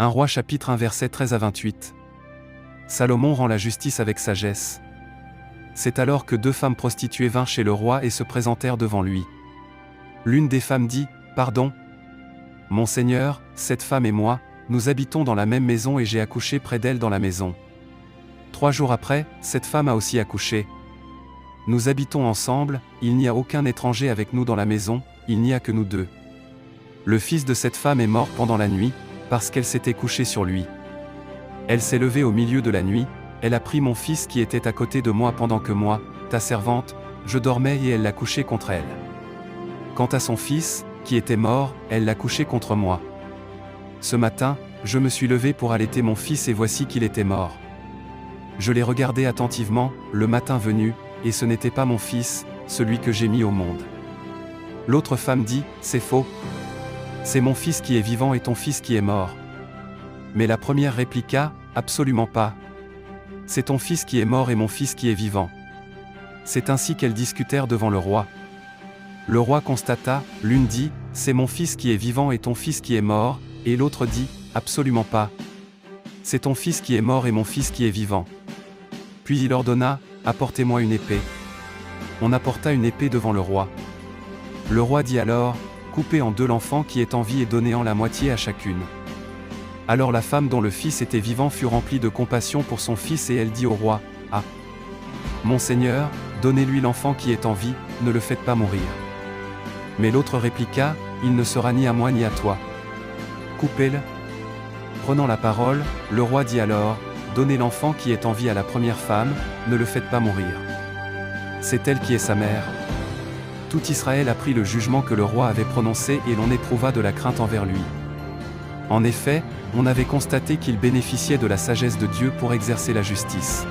1 Roi chapitre 1 versets 13 à 28. Salomon rend la justice avec sagesse. C'est alors que 2 femmes prostituées vinrent chez le roi et se présentèrent devant lui. L'une des femmes dit, « Pardon, mon Seigneur, cette femme et moi, nous habitons dans la même maison et j'ai accouché près d'elle dans la maison. 3 jours après, cette femme a aussi accouché. Nous habitons ensemble, il n'y a aucun étranger avec nous dans la maison, il n'y a que nous deux. Le fils de cette femme est mort pendant la nuit, parce qu'elle s'était couchée sur lui. Elle s'est levée au milieu de la nuit, elle a pris mon fils qui était à côté de moi pendant que moi, ta servante, je dormais et elle l'a couché contre elle. Quant à son fils, qui était mort, elle l'a couché contre moi. Ce matin, je me suis levé pour allaiter mon fils et voici qu'il était mort. Je l'ai regardé attentivement, le matin venu, et ce n'était pas mon fils, celui que j'ai mis au monde. » L'autre femme dit, « C'est faux. C'est mon fils qui est vivant et ton fils qui est mort. » Mais la première répliqua, « Absolument pas. C'est ton fils qui est mort et mon fils qui est vivant. » C'est ainsi qu'elles discutèrent devant le roi. Le roi constata, l'une dit, « C'est mon fils qui est vivant et ton fils qui est mort, » et l'autre dit, « Absolument pas. C'est ton fils qui est mort et mon fils qui est vivant. » Puis il ordonna, « Apportez-moi une épée. » On apporta une épée devant le roi. Le roi dit alors, « Coupez en deux l'enfant qui est en vie et donnez-en la moitié à chacune. » Alors la femme dont le fils était vivant fut remplie de compassion pour son fils et elle dit au roi, « Ah, mon Seigneur, donnez-lui l'enfant qui est en vie, ne le faites pas mourir. » Mais l'autre répliqua, « Il ne sera ni à moi ni à toi. Coupez-le. » Prenant la parole, le roi dit alors, « Donnez l'enfant qui est en vie à la première femme, ne le faites pas mourir. C'est elle qui est sa mère. » Tout Israël apprit le jugement que le roi avait prononcé et l'on éprouva de la crainte envers lui. En effet, on avait constaté qu'il bénéficiait de la sagesse de Dieu pour exercer la justice.